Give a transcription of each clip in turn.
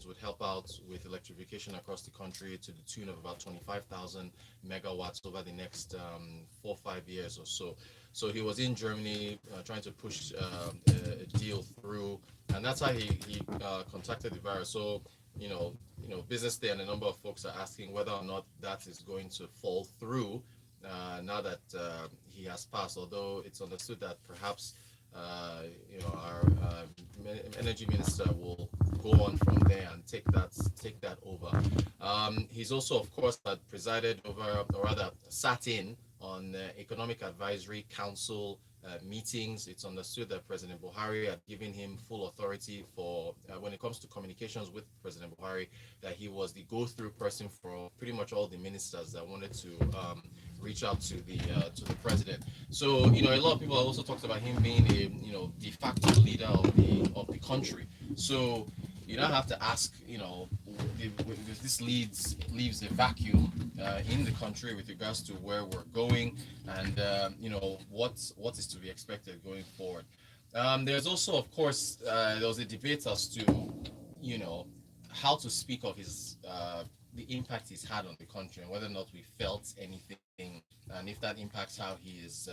would help out with electrification across the country to the tune of about 25,000 megawatts over the next 4 or 5 years or so. So he was in Germany trying to push a deal through, and that's how he contacted the virus. So business there and a number of folks are asking whether or not that is going to fall through now that he has passed. Although it's understood that perhaps our energy minister will go on from there and take that over. He's also, of course, had presided over, or rather, sat in on Economic Advisory Council meetings. It's understood that President Buhari had given him full authority for when it comes to communications with President Buhari, that he was the go-through person for pretty much all the ministers that wanted to reach out to the president. So a lot of people also talked about him being a de facto leader of the country. So you now have to ask, if this leaves a vacuum in the country with regards to where we're going, and what is to be expected going forward. There's also, of course, there was a debate as to how to speak of his the impact he's had on the country, and whether or not we felt anything, and if that impacts how he's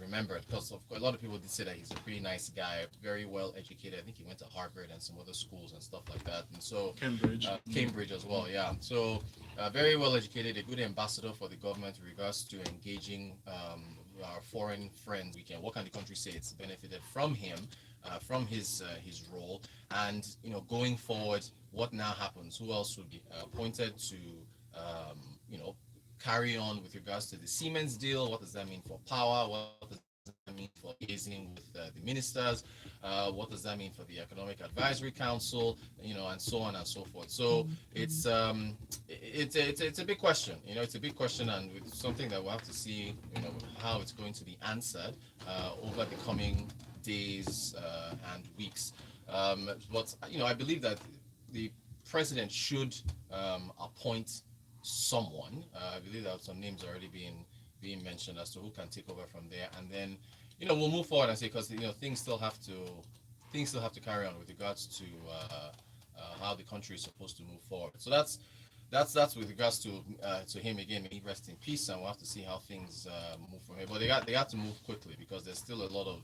remembered. Because a lot of people did say that he's a pretty nice guy, very well educated. I think he went to Harvard and some other schools and stuff like that. And so Cambridge as well, yeah. So very well educated, a good ambassador for the government in regards to engaging our foreign friends. What can the country say it's benefited from him, from his role, and going forward, what now happens? Who else would be appointed to carry on with regards to the Siemens deal? What does that mean for power? What does that mean for liaising with the ministers? What does that mean for the Economic Advisory Council? And so on and so forth. So it's a big question. It's a big question, and it's something that we'll have to see how it's going to be answered over the coming days and weeks. But I believe that the president should appoint someone. I believe that some names are already being mentioned as to who can take over from there, and then we'll move forward and say, because things still have to carry on with regards to how the country is supposed to move forward. So that's with regards to him. Again, may he rest in peace, and we'll have to see how things move from here. But they got to move quickly, because there's still a lot of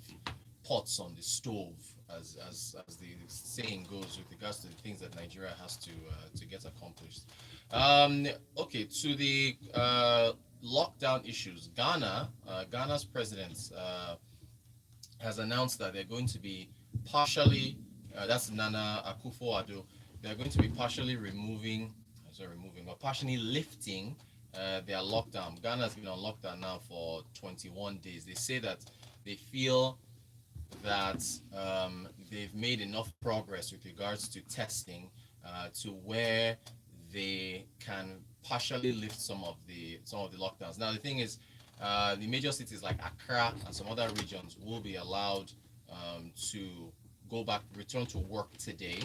pots on the stove, as the saying goes, with regards to the things that Nigeria has to get accomplished. Okay, to the lockdown issues. Ghana's president has announced that they're going to be partially, that's Nana Akufo-Addo, they're going to be partially partially lifting their lockdown. Ghana has been on lockdown now for 21 days. They say that they feel that they've made enough progress with regards to testing to where they can partially lift some of the lockdowns. Now the thing is, the major cities like Accra and some other regions will be allowed to return to work today.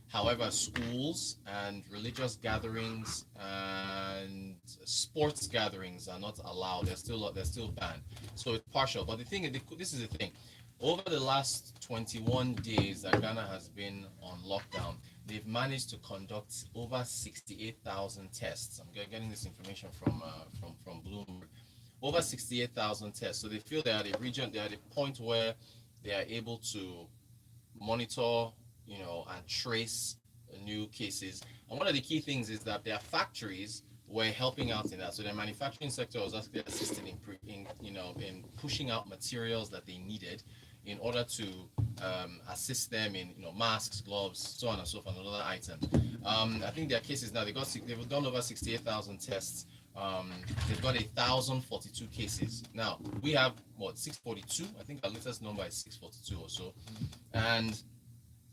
However, schools and religious gatherings and sports gatherings are not allowed. They're still banned. So it's partial. But the thing is, this is the thing. Over the last 21 days that Ghana has been on lockdown, they've managed to conduct over 68,000 tests. I'm getting this information from Bloomberg. Over 68,000 tests. So they feel they're at a point where they are able to monitor, and trace new cases. And one of the key things is that their factories were helping out in that. So their manufacturing sector was actually assisting in pushing out materials that they needed in order to assist them in masks, gloves, so on and so forth, and other items. I think their cases now, they've done over 68,000 tests. They've got 1,042 cases. Now we have 642. I think our latest number is 642 or so, and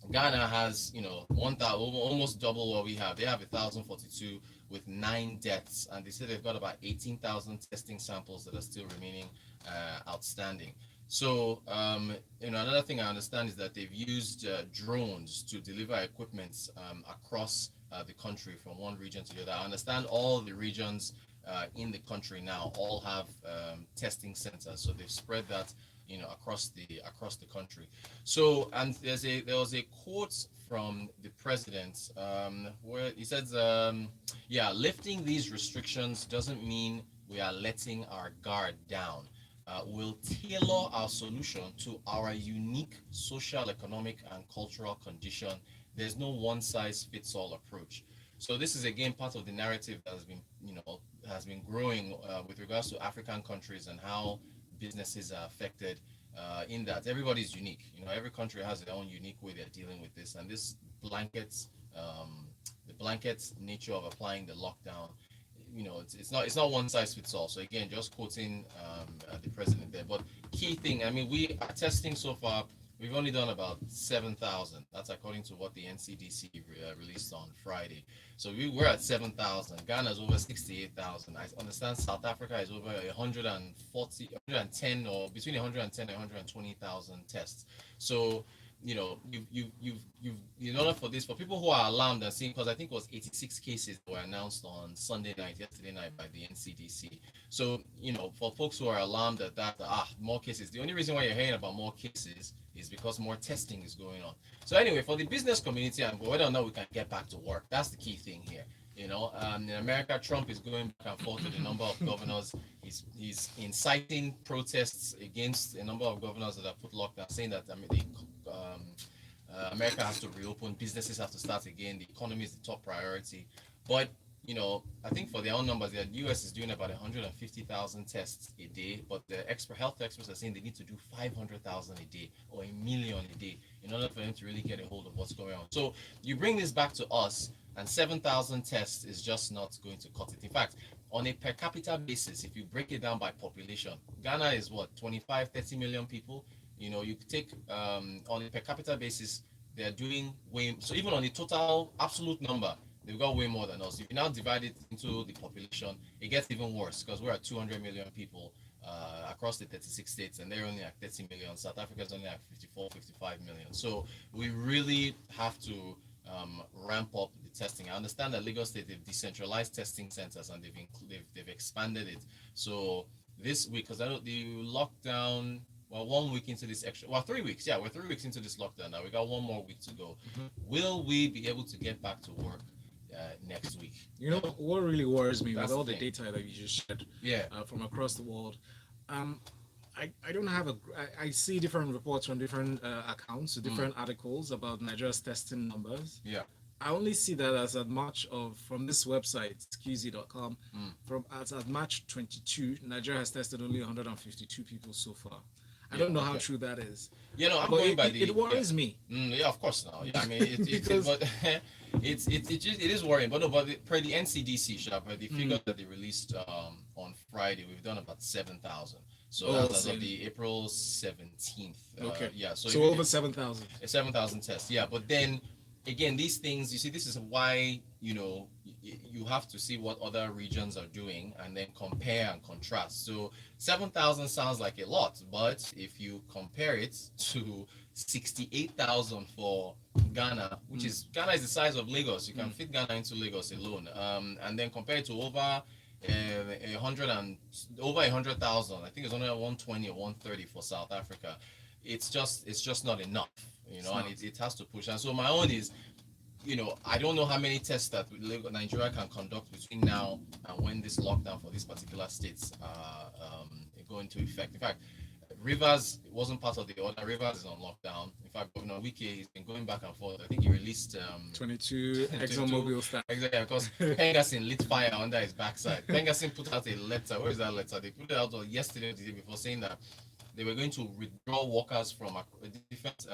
Ghana has almost double what we have. They have 1,042 with 9 deaths, and they say they've got about 18,000 testing samples that are still remaining outstanding. So another thing I understand is that they've used drones to deliver equipment across the country from one region to the other. I understand all the regions in the country now all have testing centers, so they've spread that across the country. So, and there was a quote from the president, where he says, yeah, lifting these restrictions doesn't mean we are letting our guard down. We'll tailor our solution to our unique social, economic, and cultural condition. There's no one size fits all approach. So this is again part of the narrative that has been, has been growing with regards to African countries and how businesses are affected. In that everybody's unique, every country has their own unique way they're dealing with this, and this blankets, the blanket nature of applying the lockdown, it's not one size fits all. So again, just quoting the president there. But key thing, I mean, we are testing so far. We've only done about 7,000. That's according to what the NCDC released on Friday. So we're at 7,000. Ghana's over 68,000. I understand South Africa is over 140, 110, or between 110 and 120,000 tests. So, you've in order for this, for people who are alarmed and seeing, because I think it was 86 cases were announced on yesterday night by the NCDC. So, for folks who are alarmed at that, more cases, the only reason why you're hearing about more cases is because more testing is going on. So anyway, for the business community and whether or not we can get back to work, that's the key thing here. In America, Trump is going back and forth with a number of governors. He's inciting protests against a number of governors that have put lockdown, saying that America has to reopen, businesses have to start again, the economy is the top priority. But I think for their own numbers, the U.S. is doing about 150,000 tests a day, but the health experts are saying they need to do 500,000 a day or 1,000,000 a day in order for them to really get a hold of what's going on. So you bring this back to us, and 7,000 tests is just not going to cut it. In fact, on a per capita basis, if you break it down by population, Ghana is what, 25, 30 million people? You take on a per capita basis, they're doing way, so even on the total absolute number, they've got way more than us. If you now divide it into the population, it gets even worse because we're at 200 million people across the 36 states, and they're only at 30 million. South Africa's only at 54, 55 million. So we really have to ramp up the testing. I understand that Lagos State, they've decentralized testing centers and they've expanded it. So this week, because I know the lockdown, well, 1 week into this extra, well, 3 weeks. Yeah, we're 3 weeks into this lockdown now. We got one more week to go. Will we be able to get back to work next week? What really worries me with all the data that you just shared, from across the world, I don't have I see different reports from different accounts, different articles about Nigeria's testing numbers. Yeah. I only see that as much of, from this website, qz.com, from as at March 22, Nigeria has tested only 152 people so far. I don't know how true that is. I'm going by the. It worries me. Yeah, of course now. I mean, it is worrying. But no, per the NCDC, the figure that they released on Friday, we've done about 7,000. So that's as of the April 17th. Okay. Yeah. So over 7,000. 7,000 tests. Yeah, but then again, these things, you see, this is why you have to see what other regions are doing and then compare and contrast. So 7,000 sounds like a lot, but if you compare it to 68,000 for Ghana, which is, Ghana is the size of Lagos, you can fit Ghana into Lagos alone, and then compare it to over 100,000, I think it's only 120 or 130 for South Africa. It's just not enough, and it has to push. And so my own is, I don't know how many tests that Nigeria can conduct between now and when this lockdown for these particular states go into effect. In fact, Rivers wasn't part of the order. Rivers is on lockdown. In fact, Governor Wike, he's been going back and forth. I think he released 22 ExxonMobil staff. Exactly, because Pengasin lit fire under his backside. Pengasin put out a letter. Where is that letter? They put it out yesterday or the day before, saying that they were going to withdraw workers from different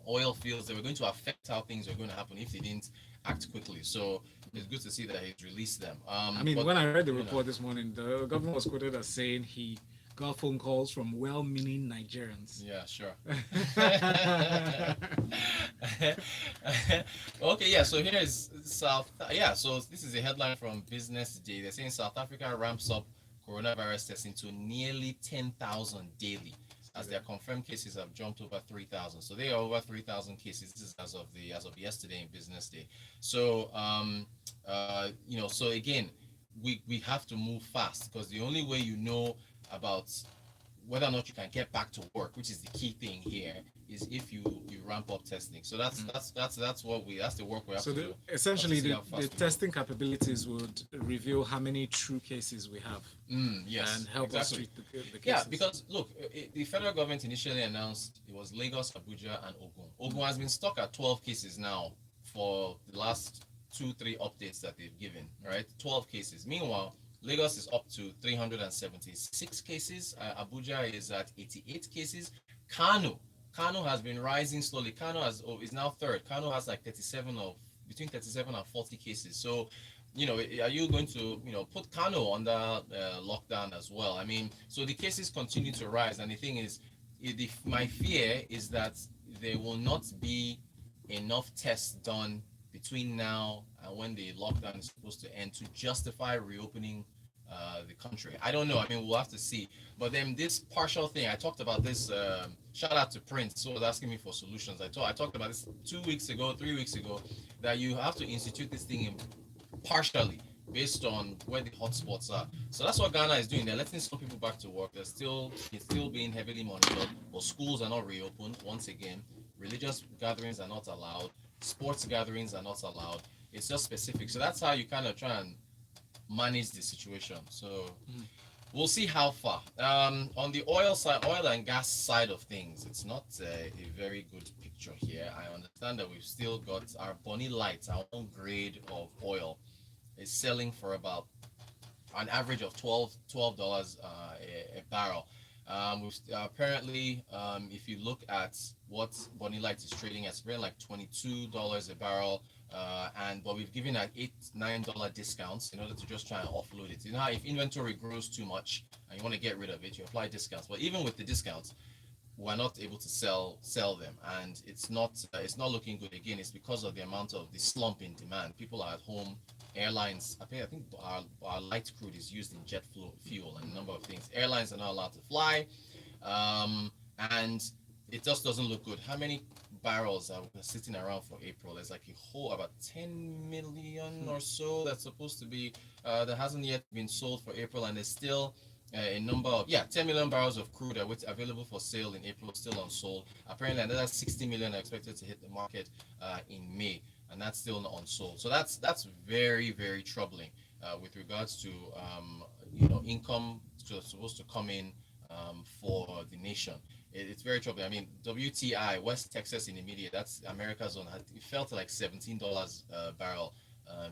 oil fields. They were going to affect how things were going to happen if they didn't act quickly. So it's good to see that he's released them. When I read the report this morning, the governor was quoted as saying he got phone calls from well-meaning Nigerians. Yeah, sure. Okay, yeah, so here is so this is a headline from Business Day. They're saying South Africa ramps up coronavirus testing to nearly 10,000 daily, as their confirmed cases have jumped over 3,000. So they are over 3,000 cases. This is as of yesterday in Business Day. So so again, we have to move fast, because the only way about whether or not you can get back to work, which is the key thing here, is if you ramp up testing. So that's the work we have So to do. essentially, the testing capabilities would reveal how many true cases we have, yes, and help us treat the cases. Yeah, because look, the federal government initially announced it was Lagos, Abuja, and Ogun. Ogun has been stuck at 12 cases now for the last 2-3 updates that they've given. Right, 12 cases. Meanwhile, Lagos is up to 376 cases. Abuja is at 88 cases. Kano has been rising slowly. Is now third. Kano has like 37 of between 37 and 40 cases. So, are you going to, put Kano under lockdown as well? I mean, so the cases continue to rise, and the thing is, my fear is that there will not be enough tests done between now and when the lockdown is supposed to end to justify reopening the country. I don't know. I mean, we'll have to see. But then this partial thing, I talked about this. Shout out to Prince, so was asking me for solutions. I talked about this 3 weeks ago, that you have to institute this thing in partially based on where the hotspots are. So that's what Ghana is doing. They're letting some people back to work. It's still being heavily monitored. But schools are not reopened once again. Religious gatherings are not allowed. Sports gatherings are not allowed. It's just specific. So that's how you kind of try and manage the situation. So we'll see how far. On the oil and gas side of things, it's not a very good picture here. I understand that we've still got our Bonny Light, our own grade of oil, is selling for about an average of $12 a barrel. Apparently, if you look at what Bonny Light is trading at, it's really like $22 a barrel. But we've given an $8-9 discounts in order to just try and offload it. You know how if inventory grows too much and you want to get rid of it, you apply discounts. But even with the discounts, we're not able to sell them, and it's not looking good. Again, it's because of the amount of the slump in demand. People are at home. Airlines, I think our light crude is used in jet fuel and a number of things. Airlines are not allowed to fly, and it just doesn't look good. How many barrels are sitting around for April? There's like a whole about 10 million or so that's supposed to be that hasn't yet been sold for April, and there's still a number of 10 million barrels of crude available for sale in April, still unsold. Apparently another 60 million are expected to hit the market in May, and that's still not unsold. So that's very, very troubling with regards to income supposed to come in for the nation. It's very troubling. I mean, WTI, West Texas Intermediate, that's America's own, it fell to like $17 a barrel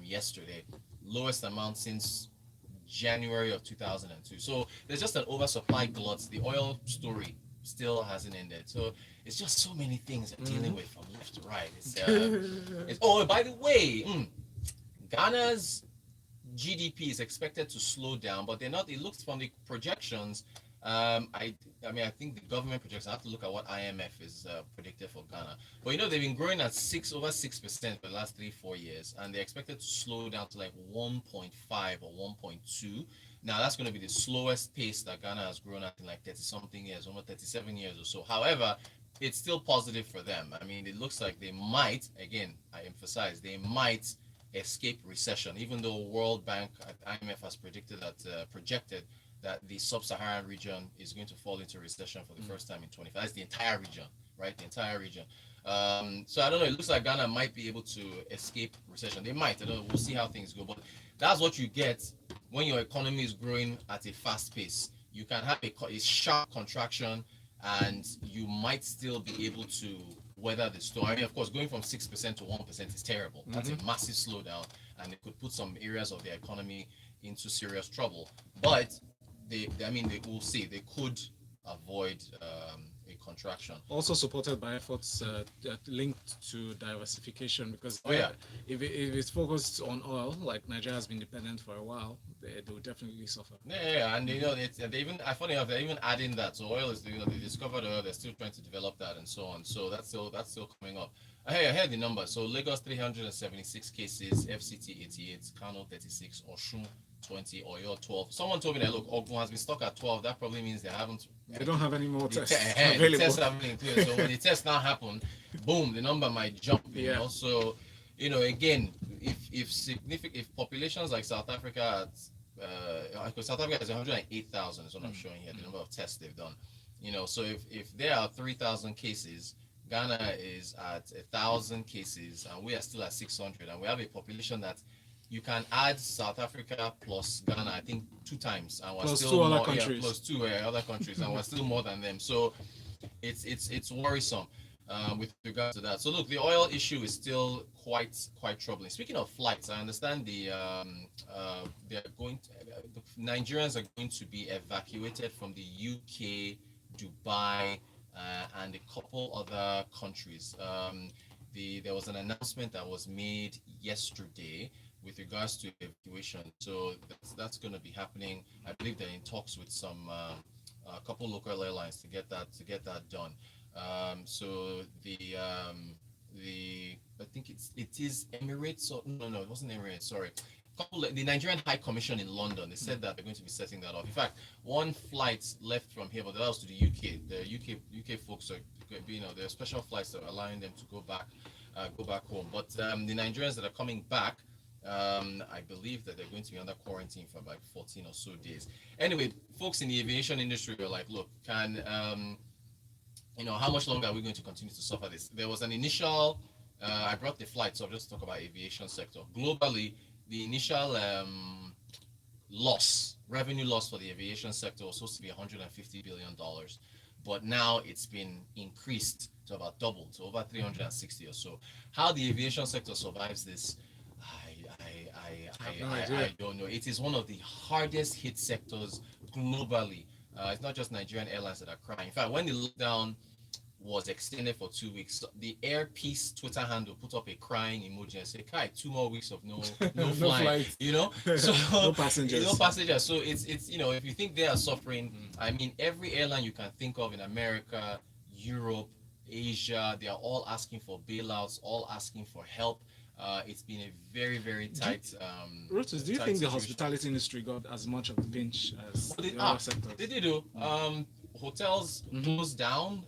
yesterday. Lowest amount since January of 2002. So there's just an oversupply glut. The oil story still hasn't ended. So it's just so many things I'm dealing with from left to right. Oh, by the way, Ghana's GDP is expected to slow down, but they're not. It looks from the projections. I think the government projections. I have to look at what IMF is predicted for Ghana. But they've been growing at over 6% for the last 3-4 years, and they're expected to slow down to like 1.5 or 1.2. Now that's going to be the slowest pace that Ghana has grown at in like 30-something years, almost 37 years or so. However, it's still positive for them. I mean, it looks like they might. Again, I emphasize they might escape recession, even though World Bank at IMF has projected that the sub-Saharan region is going to fall into recession for the first time in 25. That's the entire region, right? The entire region. So I don't know. It looks like Ghana might be able to escape recession. They might. I don't know. We'll see how things go. But that's what you get when your economy is growing at a fast pace. You can have a sharp contraction, and you might still be able to weather the storm. I mean, of course, going from 6% to 1% is terrible. That's a massive slowdown, and it could put some areas of the economy into serious trouble. But we'll see. They could avoid a contraction. Also supported by efforts linked to diversification, because if it's focused on oil, like Nigeria has been dependent for a while, they will definitely suffer. And funny enough, they're even adding that. So oil is, they discovered oil, they're still trying to develop that and so on. So that's still coming up. Hey, I heard the number. So Lagos 376 cases, FCT 88, Kano 36, Osun 20, Oyo 12. Someone told me that Ogun has been stuck at 12. That probably means they don't have any more tests available. The tests haven't included. So when the tests now happen, boom, the number might jump. So again, if populations like South Africa, because South Africa has 108,000 is what I'm showing here, the number of tests they've done. So if there are 3,000 cases, Ghana is at 1,000 cases, and we are still at 600, and we have a population that you can add South Africa plus Ghana, I think 2 times, and we're plus still two other more, yeah, countries. plus two other countries, and we're still more than them. So it's worrisome with regards to that. So look, the oil issue is still quite troubling. Speaking of flights, I understand they're going to, the Nigerians are going to be evacuated from the UK, Dubai, and a couple other countries. There was an announcement that was made yesterday with regards to evacuation. So that's going to be happening. I believe they're in talks with some a couple local airlines to get that done. So the I think it is Emirates, or no, it wasn't Emirates, sorry. The Nigerian High Commission in London, they said that they're going to be setting that up. In fact, one flight left from here, but that was to the UK. The UK folks are, there are special flights that are allowing them to go back home. But the Nigerians that are coming back, I believe that they're going to be under quarantine for about 14 or so days. Anyway, folks in the aviation industry are like, look, how much longer are we going to continue to suffer this? There was an initial, I brought the flight, so I'll just talk about aviation sector. Globally, the initial revenue loss for the aviation sector was supposed to be $150 billion. But now it's been increased to about double, to over 360 or so. How the aviation sector survives this, I don't know. It is one of the hardest hit sectors globally. It's not just Nigerian airlines that are crying. In fact, when the lockdown was extended for 2 weeks, the Air Peace Twitter handle put up a crying emoji and said, "Kai, 2 more weeks of no flying." So no passengers. No passengers. So it's if you think they are suffering, I mean, every airline you can think of in America, Europe, Asia, they are all asking for bailouts, all asking for help. It's been a very, very tight. Rotus, do you think the hospitality industry got as much of the pinch as the other sectors? They did do. Hotels closed down.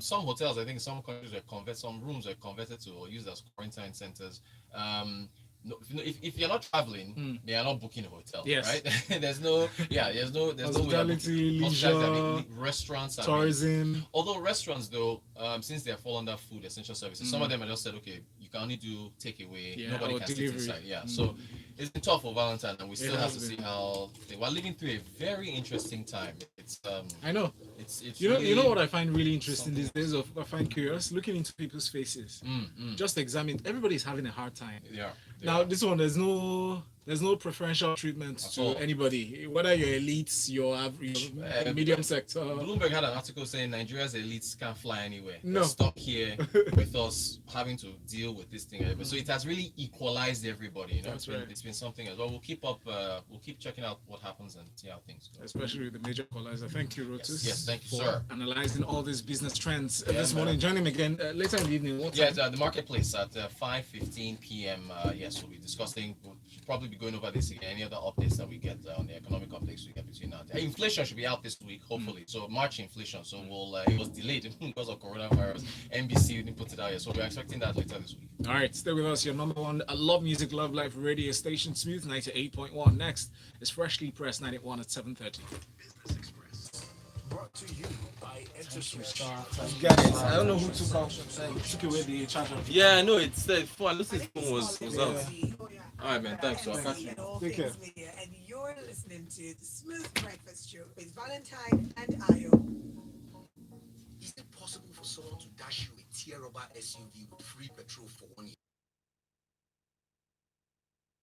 Some hotels, I think, some countries some rooms were converted to or used as quarantine centers. If you're not traveling, they are not booking a hotel, right? there's no hospitality, leisure, restaurants, tourism. Although restaurants, though, since they fall under food essential services, some of them have just said, okay, you can only do takeaway, nobody can sit inside. So it's been tough for Valentine, and we still have to see how we're living through a very interesting time. It's I know. It's you know what I find really interesting these days, I find curious, looking into people's faces. Just examine. Everybody's having a hard time. Yeah. Now this one, there's no preferential treatment to anybody, whether you're elites, you're average, medium sector. Bloomberg had an article saying Nigeria's elites can't fly anywhere. No. They're stuck here with us having to deal with this thing. So it has really equalized everybody. It's been something as well. We'll keep checking out what happens and see how things go. Especially with the major equalizer. Thank you, Rotus. Yes, thank you, sir. Analyzing all these business trends this morning. Join him again later in the evening. The marketplace at 5:15 p.m. Yes, we'll be discussing. We'll probably be going over this again. Any other updates that we get on the economic updates we get between now and then. Inflation should be out this week, hopefully. So March inflation. So it was delayed because of coronavirus. NBC didn't put it out yet, so we're expecting that later this week. All right, stay with us. Your number one Love Music, Love Life radio station, Smooth 98.1. Next is Freshly Pressed 91 at 7:30. Business Express, brought to you by Guys, I don't know who took away the charger. Yeah, no, it's fun. This phone was out. All right, man. Thanks. So I'll catch you. Take care. And you're listening to the Smooth Breakfast Show with Valentine and Ayo. Is it possible for someone to dash you a tier rubber SUV with free petrol for